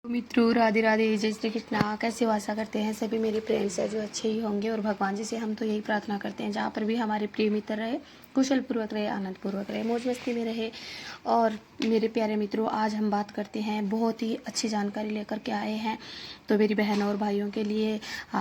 मित्रों राधे राधे, जय श्री कृष्णा। कैसे हो? आशा करते हैं सभी मेरे फ्रेंड्स है जो अच्छे ही होंगे और भगवान जी से हम तो यही प्रार्थना करते हैं जहाँ पर भी हमारे प्रिय मित्र रहे, कुशल पूर्वक रहे, आनंद पूर्वक रहे, मौज मस्ती में रहे। और मेरे प्यारे मित्रों, आज हम बात करते हैं, बहुत ही अच्छी जानकारी लेकर के आए हैं। तो मेरी बहन और भाइयों के लिए,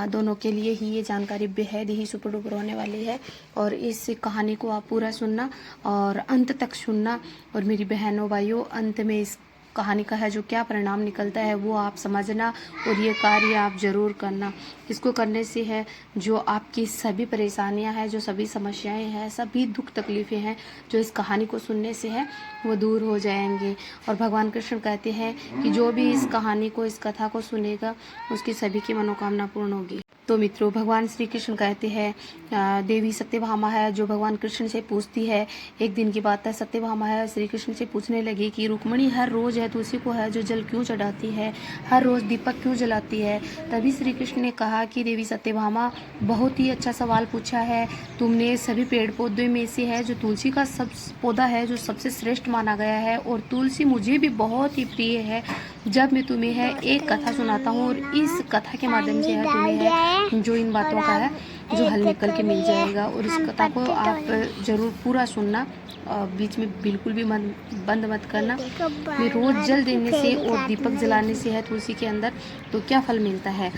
दोनों के लिए ही ये जानकारी बेहद ही सुपर डुपर होने वाली है। और इस कहानी को आप पूरा सुनना और अंत तक सुनना। और मेरी बहनों भाइयों, अंत में इस कहानी का है जो क्या परिणाम निकलता है वो आप समझना और ये कार्य आप जरूर करना। इसको करने से है जो आपकी सभी परेशानियां हैं, जो सभी समस्याएं हैं, सभी दुख तकलीफ़ें हैं, जो इस कहानी को सुनने से है वो दूर हो जाएंगे। और भगवान कृष्ण कहते हैं कि जो भी इस कहानी को, इस कथा को सुनेगा उसकी सभी की मनोकामना पूर्ण होगी। तो मित्रों, भगवान श्री कृष्ण कहते हैं, देवी सत्यभामा है जो भगवान कृष्ण से पूछती है। एक दिन की बात है, सत्यभामा है श्री कृष्ण से पूछने लगी कि रुक्मणी हर रोज़ है तुलसी को है जो जल क्यों चढ़ाती है, हर रोज़ दीपक क्यों जलाती है। तभी श्री कृष्ण ने कहा कि देवी सत्यभामा, बहुत ही अच्छा सवाल पूछा है तुमने। सभी पेड़ पौधे में से है जो तुलसी का सब पौधा है जो सबसे श्रेष्ठ माना गया है, और तुलसी मुझे भी बहुत ही प्रिय है। जब मैं तुम्हें है एक कथा सुनाता हूँ और इस कथा के माध्यम से है तुम्हें है जो इन बातों का है जो हल निकल के मिल जाएगा। और इस कथा को आप जरूर पूरा सुनना, बीच में बिल्कुल भी बंद मत करना। मैं रोज जल देने से और दीपक जलाने से है तुलसी के अंदर तो क्या फल मिलता है।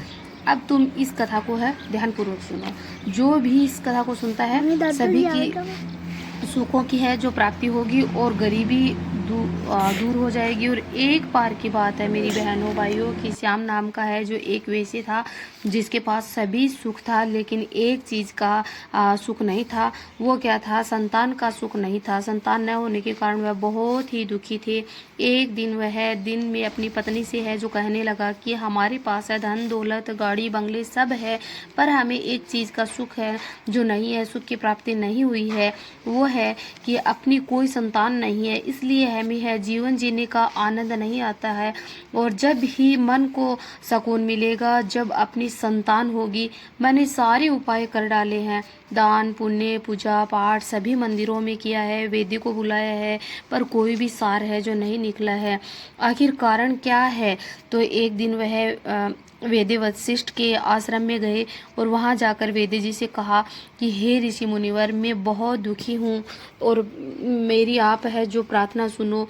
अब तुम इस कथा को है ध्यानपूर्वक सुनो। जो भी इस कथा को सुनता है सभी की सुखों की है जो प्राप्ति होगी और गरीबी दूर हो जाएगी। और एक बार की बात है मेरी बहनों भाइयों कि श्याम नाम का है जो एक वैश्य था जिसके पास सभी सुख था, लेकिन एक चीज़ का सुख नहीं था। वो क्या था? संतान का सुख नहीं था। संतान न होने के कारण वह बहुत ही दुखी थे। एक दिन वह दिन में अपनी पत्नी से है जो कहने लगा कि हमारे पास है धन दौलत गाड़ी बंगले सब है, पर हमें एक चीज़ का सुख है जो नहीं है, सुख की प्राप्ति नहीं हुई है। वो है कि अपनी कोई संतान नहीं है, इसलिए हमें है जीवन जीने का आनंद नहीं आता है। और जब ही मन को सुकून मिलेगा जब अपनी संतान होगी। मैंने सारे उपाय कर डाले हैं, दान पुण्य पूजा पाठ सभी मंदिरों में किया है, वेदी को बुलाया है, पर कोई भी सार है जो नहीं निकला है। आखिर कारण क्या है? तो एक दिन वह वेद वशिष्ठ के आश्रम में गए और वहां जाकर वेद जी से कहा कि हे ऋषि मुनिवर, मैं बहुत दुखी हूँ और मेरी आप है जो प्रार्थना सुनो।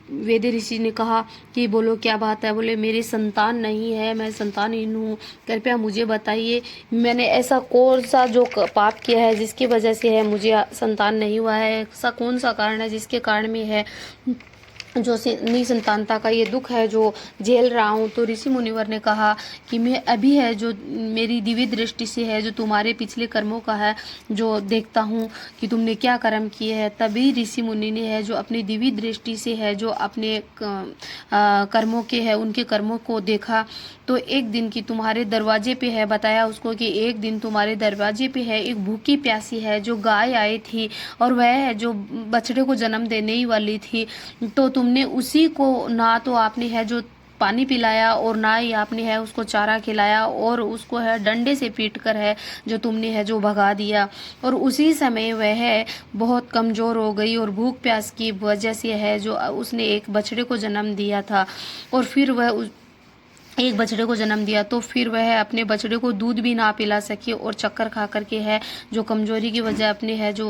वेद ऋषि ने कहा कि बोलो क्या बात है। बोले मेरी संतान नहीं है, मैं संतानहीन हूँ, कृपया मुझे बताइए मैंने ऐसा कौन सा जो पाप किया है जिसकी वजह से है मुझे संतान नहीं हुआ है, ऐसा कौन सा कारण है जिसके कारण में है जो निसंतानता का ये दुख है जो झेल रहा हूँ। तो ऋषि मुनिवर ने कहा कि मैं अभी है जो मेरी दिव्य दृष्टि से है जो तुम्हारे पिछले कर्मों का है जो देखता हूँ कि तुमने क्या कर्म किए हैं। तभी ऋषि मुनि ने है जो अपनी दिव्य दृष्टि से है जो अपने कर्मों के है उनके कर्मों को देखा। तो एक दिन की तुम्हारे दरवाजे पे है, बताया उसको कि एक दिन तुम्हारे दरवाजे पे है एक भूखी प्यासी है जो गाय आई थी और वह है जो बछड़े को जन्म देने ही वाली थी। तो तुमने उसी को ना तो आपने है जो पानी पिलाया और ना ही आपने है उसको चारा खिलाया, और उसको है डंडे से पीट कर है जो तुमने है जो भगा दिया। और उसी समय वह बहुत कमज़ोर हो गई और भूख प्यास की वजह से है जो उसने एक बछड़े को जन्म दिया था। और फिर वह एक बछड़े को जन्म दिया तो फिर वह अपने बछड़े को दूध भी ना पिला सकी और चक्कर खा करके है जो कमजोरी की वजह अपने है जो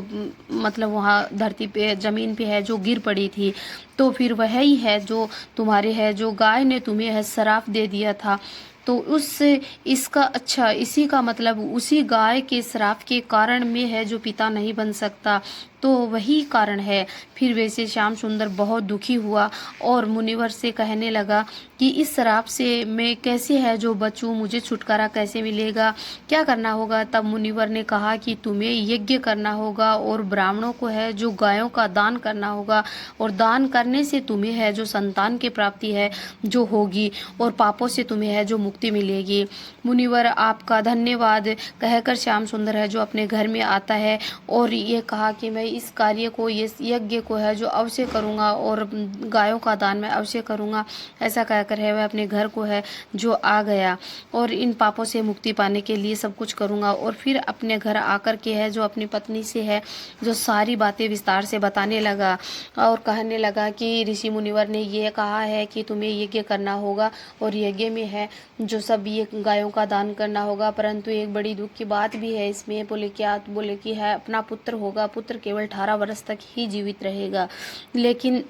मतलब वहाँ धरती पे ज़मीन पे है जो गिर पड़ी थी। तो फिर वह ही है जो तुम्हारे है जो गाय ने तुम्हें है श्राप दे दिया था। तो उससे इसका अच्छा इसी का मतलब उसी गाय के श्राप के कारण में है जो पिता नहीं बन सकता, तो वही कारण है। फिर वैसे श्याम सुंदर बहुत दुखी हुआ और मुनिवर से कहने लगा कि इस श्राप से मैं कैसे है जो बचूं, मुझे छुटकारा कैसे मिलेगा, क्या करना होगा। तब मुनिवर ने कहा कि तुम्हें यज्ञ करना होगा और ब्राह्मणों को है जो गायों का दान करना होगा, और दान करने से तुम्हें है जो संतान की प्राप्ति है जो होगी और पापों से तुम्हें है जो मुक्ति मिलेगी। मुनिवर आपका धन्यवाद कहकर श्याम सुंदर है जो अपने घर में आता है और ये कहा कि मैं इस कार्य को, ये यज्ञ को है जो अवश्य करूँगा और गायों का दान मैं अवश्य करूँगा। ऐसा कहकर है वह अपने घर को है जो आ गया और इन पापों से मुक्ति पाने के लिए सब कुछ करूँगा। और फिर अपने घर आकर के है जो अपनी पत्नी से है जो सारी बातें विस्तार से बताने लगा और कहने लगा कि ऋषि मुनिवर ने ये कहा है कि तुम्हें यज्ञ करना होगा और यज्ञ में है जो सब ये गायों का दान करना होगा, परंतु एक बड़ी दुख की बात भी है इसमें। बोले क्या? बोले कि है अपना पुत्र होगा, पुत्र केवल 18 वर्ष तक ही जीवित रहेगा, लेकिन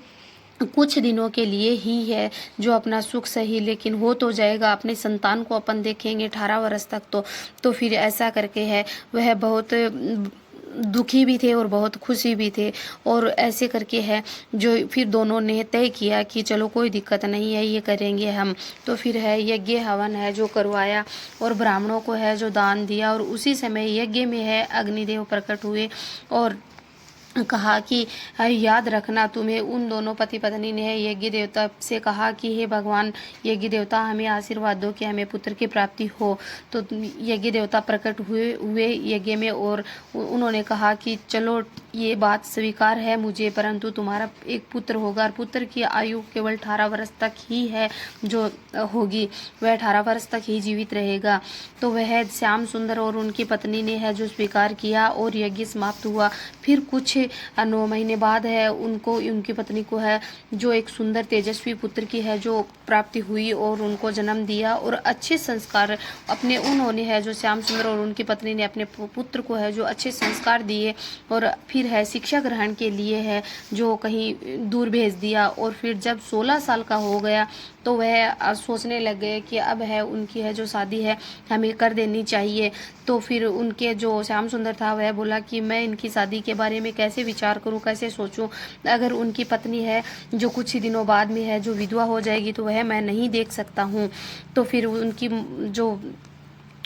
कुछ दिनों के लिए ही है जो अपना सुख सही, लेकिन हो तो जाएगा, अपने संतान को अपन देखेंगे 18 वर्ष तक। तो फिर ऐसा करके है वह बहुत दुखी भी थे और बहुत खुशी भी थे। और ऐसे करके है जो फिर दोनों ने तय किया कि चलो कोई दिक्कत नहीं है, ये करेंगे हम। तो फिर है यज्ञ हवन है जो करवाया और ब्राह्मणों को है जो दान दिया। और उसी समय यज्ञ में है अग्निदेव प्रकट हुए और कहा कि याद रखना, तुम्हें उन दोनों पति पत्नी ने यज्ञ देवता से कहा कि हे भगवान यज्ञ देवता, हमें आशीर्वाद दो कि हमें पुत्र की प्राप्ति हो। तो यज्ञ देवता प्रकट हुए यज्ञ में और उन्होंने कहा कि चलो ये बात स्वीकार है मुझे, परंतु तुम्हारा एक पुत्र होगा और पुत्र की आयु केवल 18 वर्ष तक ही है जो होगी, वह 18 वर्ष तक ही जीवित रहेगा। तो वह श्याम सुंदर और उनकी पत्नी ने है जो स्वीकार किया और यज्ञ समाप्त हुआ। फिर कुछ 9 महीने बाद है उनकी पत्नी को है जो एक सुंदर तेजस्वी पुत्र की है जो प्राप्ति हुई और उनको जन्म दिया। और अच्छे संस्कार अपने उन्होंने है जो श्याम सुंदर और उनकी पत्नी ने अपने पुत्र को है जो अच्छे संस्कार दिए और फिर है शिक्षा ग्रहण के लिए है जो कहीं दूर भेज दिया। और फिर जब 16 साल का हो गया तो वह सोचने लग गए कि अब है उनकी है जो शादी है हमें कर देनी चाहिए। तो फिर उनके जो श्याम सुंदर था वह बोला कि मैं इनकी शादी के बारे में कैसे विचार करूं, कैसे सोचूं, अगर उनकी पत्नी है जो कुछ ही दिनों बाद में है जो विधवा हो जाएगी तो वह मैं नहीं देख सकता हूं। तो फिर उनकी जो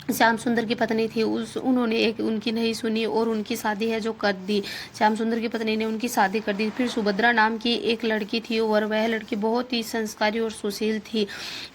श्याम सुंदर की पत्नी थी उन्होंने एक उनकी नहीं सुनी और उनकी शादी है जो कर दी। श्याम सुंदर की पत्नी ने उनकी शादी कर दी। फिर सुभद्रा नाम की एक लड़की थी और वह लड़की बहुत ही संस्कारी और सुशील थी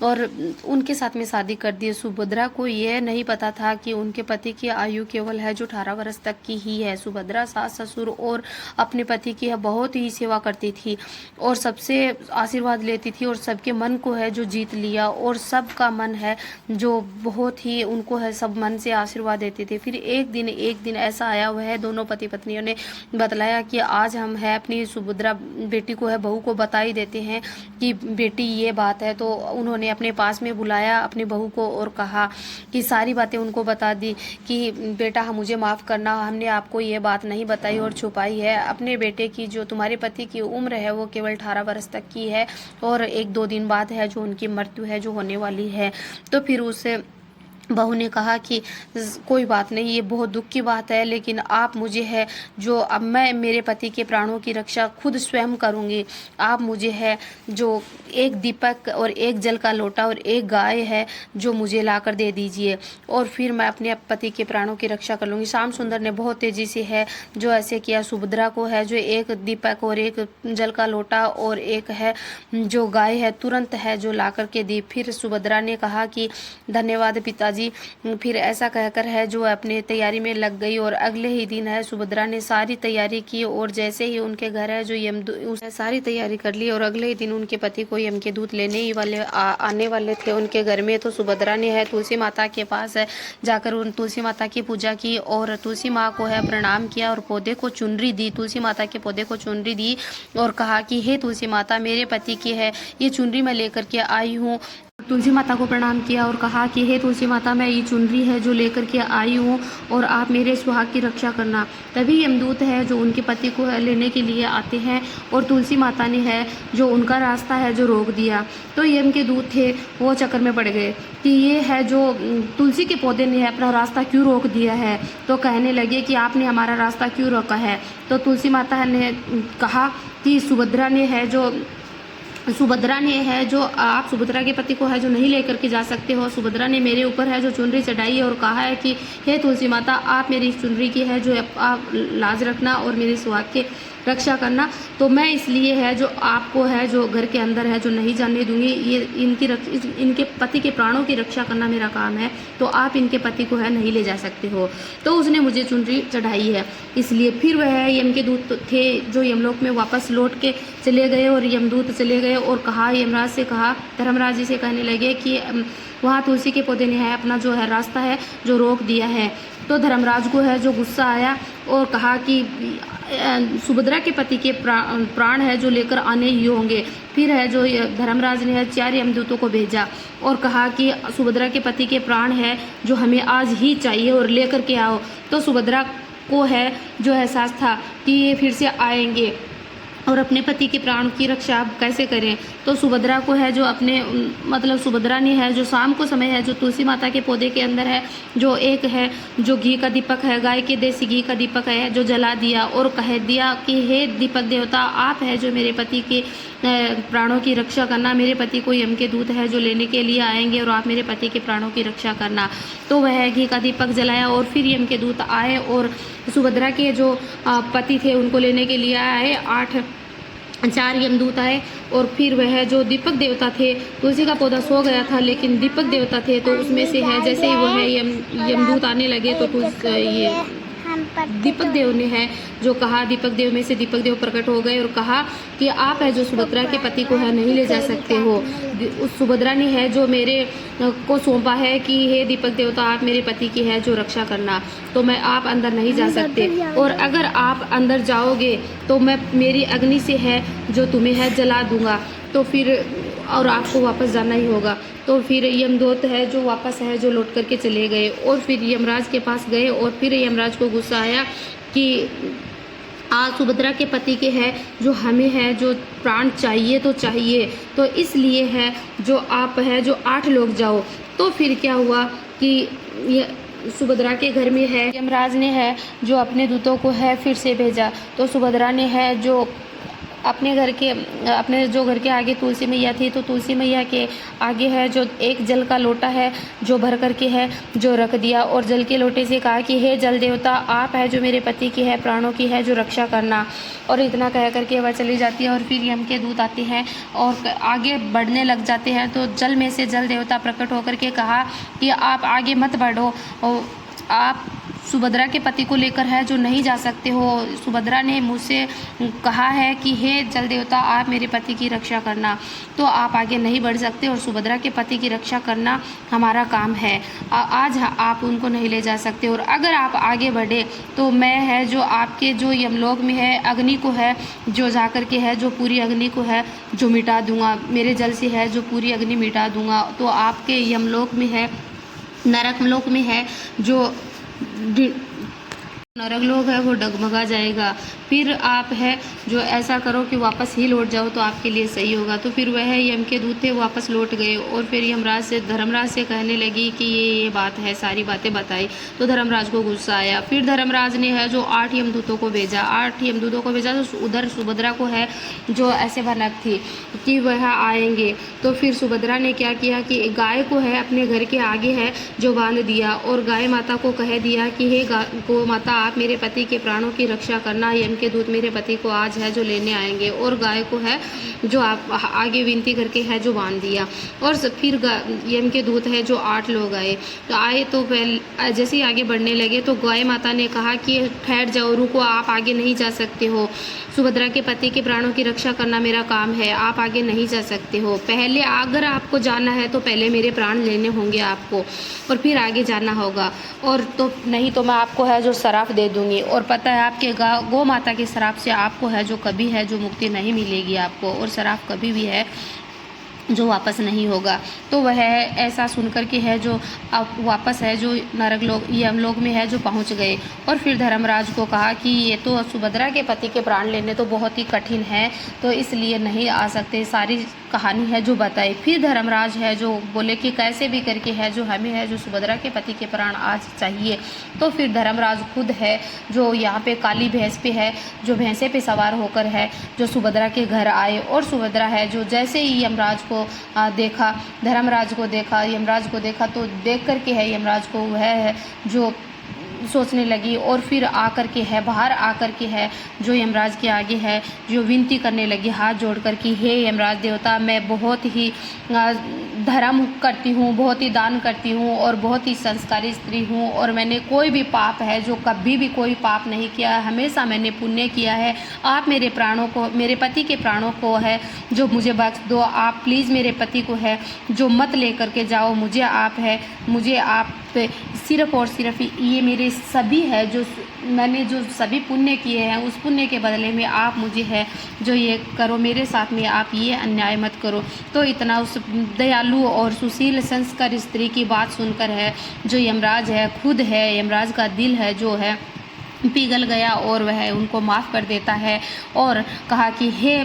और उनके साथ में शादी कर दी। सुभद्रा को यह नहीं पता था कि उनके पति की आयु केवल है जो 18 वर्ष तक की ही है। सुभद्रा सास ससुर और अपने पति की बहुत ही सेवा करती थी और सबसे आशीर्वाद लेती थी और सबके मन को है जो जीत लिया और सबका मन है जो बहुत ही उनको सब मन से आशीर्वाद देते थे। फिर एक दिन ऐसा आया, वह दोनों पति पत्नियों ने बतलाया कि आज हम है अपनी सुभद्रा बेटी को है बहू को बता ही देते हैं कि बेटी ये बात है। तो उन्होंने अपने पास में बुलाया अपनी बहू को और कहा कि सारी बातें उनको बता दी कि बेटा मुझे माफ़ करना, हमने आपको ये बात नहीं बताई और छुपाई है। अपने बेटे की जो तुम्हारे पति की उम्र है वो केवल 18 वर्ष तक की है और 1-2 दिन बाद है जो उनकी मृत्यु है जो होने वाली है। तो फिर उसे बहू ने कहा कि कोई बात नहीं, ये बहुत दुख की बात है, लेकिन आप मुझे है जो अब मैं मेरे पति के प्राणों की रक्षा खुद स्वयं करूंगी। आप मुझे है जो एक दीपक और एक जल का लोटा और एक गाय है जो मुझे लाकर दे दीजिए और फिर मैं अपने पति के प्राणों की रक्षा कर लूँगी। श्याम सुंदर ने बहुत तेज़ी से है जो ऐसे किया। सुभद्रा को है जो एक दीपक और एक जल का लोटा और एक है जो गाय है तुरंत है जो ला कर के दी। फिर सुभद्रा ने कहा कि धन्यवाद पिताजी। फिर ऐसा कहकर है जो अपने तैयारी में लग गई और अगले ही दिन है सुभद्रा ने सारी तैयारी की और जैसे ही उनके घर है जो उसने सारी तैयारी कर ली और अगले ही दिन उनके पति को यम के दूत लेने ही आने वाले थे उनके घर में। तो सुभद्रा ने है तुलसी माता के पास है जाकर उन तुलसी माता की पूजा की और तुलसी माँ को है प्रणाम किया और पौधे को चुनरी दी, तुलसी माता के पौधे को चुनरी दी और कहा कि हे तुलसी माता, मेरे पति की है ये चुनरी मैं लेकर के आई हूँ। तुलसी माता को प्रणाम किया और कहा कि हे तुलसी माता, मैं ये चुनरी है जो लेकर के आई हूँ और आप मेरे सुहाग की रक्षा करना। तभी यमदूत है जो उनके पति को लेने के लिए आते हैं और तुलसी माता ने है जो उनका रास्ता है जो रोक दिया। तो यम के दूत थे वो चक्कर में पड़ गए कि ये है जो तुलसी के पौधे ने अपना रास्ता क्यों रोक दिया है। तो कहने लगे कि आपने हमारा रास्ता क्यों रोका है। तो तुलसी माता ने कहा कि सुभद्रा ने है जो सुभद्रा ने है जो आप सुभद्रा के पति को है जो नहीं लेकर के जा सकते हो। सुभद्रा ने मेरे ऊपर है जो चुनरी चढ़ाई है और कहा है कि हे तुलसी माता, आप मेरी इस चुनरी की है जो आप लाज रखना और मेरे सुहाग के रक्षा करना। तो मैं इसलिए है जो आपको है जो घर के अंदर है जो नहीं जाने दूंगी। ये इनके पति के प्राणों की रक्षा करना मेरा काम है, तो आप इनके पति को है नहीं ले जा सकते हो। तो उसने मुझे चुनरी चढ़ाई है, इसलिए फिर वह यम के दूत थे जो यमलोक में वापस लौट के चले गए और यमदूत चले गए और कहा, यमराज से कहा, धर्मराज जी से कहने लगे कि वहाँ तुलसी के पौधे ने है अपना जो है रास्ता है जो रोक दिया है। तो धर्मराज को है जो गुस्सा आया और कहा कि सुभद्रा के पति के प्राण है जो लेकर आने ही होंगे। फिर है जो धर्मराज ने है 4 यमदूतों को भेजा और कहा कि सुभद्रा के पति के प्राण है जो हमें आज ही चाहिए और लेकर के आओ। तो सुभद्रा को है जो एहसास था कि ये फिर से आएंगे और अपने पति के प्राण की रक्षा आप कैसे करें। तो सुभद्रा को है जो अपने मतलब सुभद्रा ने है जो शाम को समय है जो तुलसी माता के पौधे के अंदर है जो एक है जो घी का दीपक है, गाय के देसी घी का दीपक है जो जला दिया और कह दिया कि हे दीपक देवता, आप है जो मेरे पति के प्राणों की रक्षा करना। मेरे पति को यम के दूत है जो लेने के लिए आएंगे और आप मेरे पति के प्राणों की रक्षा करना। तो वह घी का दीपक जलाया और फिर यम के दूत आए और सुभद्रा के जो पति थे उनको लेने के लिए आए। 4 यमदूत आए और फिर वह जो दीपक देवता थे, तुलसी का पौधा सो गया था लेकिन दीपक देवता थे, तो उसमें से है जैसे ही वो है यमदूत आने लगे तो ये दीपक देव ने है जो कहा, दीपक देव में से दीपक देव प्रकट हो गए और कहा कि आप है जो सुभद्रा के पति को है नहीं ले जा सकते हो। उस सुभद्रा ने है जो मेरे को सौंपा है कि हे दीपक देवता, आप मेरे पति की है जो रक्षा करना, तो मैं आप अंदर नहीं जा सकते और अगर आप अंदर जाओगे तो मैं मेरी अग्नि से है जो तुम्हें है जला दूंगा, तो फिर और आपको वापस जाना ही होगा। तो फिर यमदूत है जो वापस है जो लौट करके चले गए और फिर यमराज के पास गए और फिर यमराज को गुस्सा आया कि आज सुभद्रा के पति के है जो हमें है जो प्राण चाहिए तो चाहिए, तो इसलिए है जो आप है जो 8 लोग जाओ। तो फिर क्या हुआ कि ये सुभद्रा के घर में है यमराज ने है जो अपने दूतों को है फिर से भेजा। तो सुभद्रा ने है जो अपने जो घर के आगे तुलसी मैया थी, तो तुलसी मैया के आगे है जो एक जल का लोटा है जो भर करके है जो रख दिया और जल के लोटे से कहा कि हे जल देवता, आप है जो मेरे पति की है प्राणों की है जो रक्षा करना। और इतना कह करके वह चली जाती है और फिर यम के दूत आते हैं और आगे बढ़ने लग जाते हैं। तो जल में से जल देवता प्रकट होकर के कहा कि आप आगे मत बढ़ो, आप सुभद्रा के पति को लेकर है जो नहीं जा सकते हो। सुभद्रा ने मुझसे कहा है कि हे जल देवता, आप मेरे पति की रक्षा करना, तो आप आगे नहीं बढ़ सकते और सुभद्रा के पति की रक्षा करना हमारा काम है। आज आप उनको नहीं ले जा सकते और अगर आप आगे बढ़े तो मैं है जो आपके जो यमलोक में है अग्नि को है जो जा कर के है जो पूरी अग्नि को है जो मिटा दूंगा, मेरे जल से है जो पूरी अग्नि मिटा दूंगा। तो आपके यमलोक में है नरकलोक में है जो नरक लोग है वो डगमगा जाएगा। फिर आप है जो ऐसा करो कि वापस ही लौट जाओ तो आपके लिए सही होगा। तो फिर वह यम के दूत थे वापस लौट गए और फिर यमराज से धर्मराज से कहने लगी कि ये बात है, सारी बातें बताई। तो धर्मराज को गुस्सा आया। फिर धर्मराज ने है जो 8 यमदूतों को भेजा। 8 यमदूतों को भेजा तो उधर सुभद्रा को है जो ऐसे भनक थी कि वह आएंगे। तो फिर सुभद्रा ने क्या किया कि गाय को है अपने घर के आगे है जो बांध दिया और गाय माता को कह दिया कि हे गौ माता, आप मेरे पति के प्राणों की रक्षा करना, यम के दूत मेरे पति को आज है जो लेने आएंगे। और गाय को है जो आप आगे विनती करके है जो बांध दिया। और फिर यम के दूत है जो 8 लोग आए। तो आए तो पहले जैसे ही आगे बढ़ने लगे तो गाय माता ने कहा कि ठहर जाओ, रुको, आप आगे नहीं जा सकते हो, सुभद्रा के पति के प्राणों की रक्षा करना मेरा काम है, आप आगे नहीं जा सकते हो। पहले अगर आपको जाना है तो पहले मेरे प्राण लेने होंगे आपको और फिर आगे जाना होगा, और तो नहीं तो मैं आपको है जो शराप दे दूंगी। और पता है आपके गौ माता के शराप से आपको है जो कभी है जो मुक्ति नहीं मिलेगी आपको, और शराप कभी भी है जो वापस नहीं होगा। तो वह ऐसा सुनकर के है जो अब वापस है जो नरक लोग यमलोक में है जो पहुंच गए। और फिर धर्मराज को कहा कि ये तो सुभद्रा के पति के प्राण लेने तो बहुत ही कठिन है, तो इसलिए नहीं आ सकते, सारी कहानी है जो बताई। फिर धर्मराज है जो बोले कि कैसे भी करके है जो हमें है जो सुभद्रा के पति के प्राण आज चाहिए। तो फिर धर्मराज खुद है जो यहाँ पे काली भैंस पे है, जो भैंसे पे सवार होकर है जो सुभद्रा के घर आए। और सुभद्रा है जो जैसे ही यमराज को देखा, धर्मराज को देखा, यमराज को देखा, तो देख कर के है यमराज को वह है जो सोचने लगी। और फिर आकर के है बाहर आकर के है जो यमराज के आगे है जो विनती करने लगी हाथ जोड़कर कि हे यमराज देवता, मैं बहुत ही धर्म करती हूँ, बहुत ही दान करती हूँ और बहुत ही संस्कारी स्त्री हूँ, और मैंने कोई भी पाप है जो कभी भी कोई पाप नहीं किया, हमेशा मैंने पुण्य किया है। आप मेरे प्राणों को, मेरे पति के प्राणों को है जो मुझे बख्श दो। आप प्लीज़ मेरे पति को है जो मत लेकर के जाओ, मुझे आप सिर्फ और सिर्फ ये मेरे सभी है जो मैंने जो सभी पुण्य किए हैं उस पुण्य के बदले में आप मुझे है जो ये करो, मेरे साथ में आप ये अन्याय मत करो। तो इतना उस दयालु और सुशील संस्कार स्त्री की बात सुनकर है जो यमराज है खुद है, यमराज का दिल है जो है पिघल गया और वह उनको माफ़ कर देता है और कहा कि हे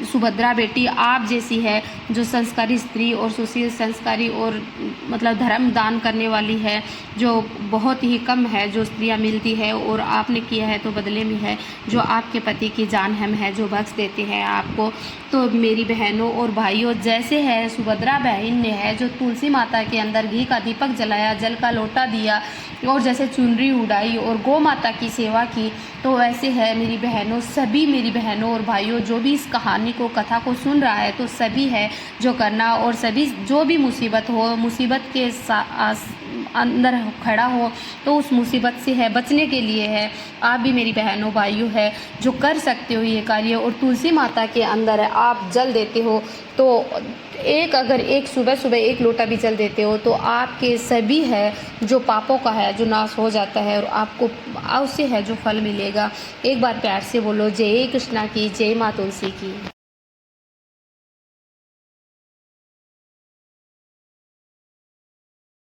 सुभद्रा बेटी, आप जैसी है जो संस्कारी स्त्री और सुशील संस्कारी और मतलब धर्म दान करने वाली है जो बहुत ही कम है जो स्त्रियां मिलती है, और आपने किया है तो बदले में है जो आपके पति की जान हम है जो बख्श देते हैं आपको। तो मेरी बहनों और भाइयों, जैसे है सुभद्रा बहन ने है जो तुलसी माता के अंदर घी का दीपक जलाया, जल का लोटा दिया और जैसे चुनरी उड़ाई और गौ माता की सेवा की, तो वैसे है मेरी बहनों, सभी मेरी बहनों और भाइयों जो भी इस कहानी को कथा को सुन रहा है तो सभी है जो करना, और सभी जो भी मुसीबत हो, मुसीबत के अंदर खड़ा हो तो उस मुसीबत से है बचने के लिए है आप भी मेरी बहनों भाइयों है जो कर सकते हो ये कार्य। और तुलसी माता के अंदर है आप जल देते हो तो अगर एक सुबह एक लोटा भी जल देते हो तो आपके सभी है जो पापों का है जो नाश हो जाता है और आपको उससे है जो फल मिलेगा। एक बार प्यार से बोलो जय कृष्णा की, जय माँ तुलसी की।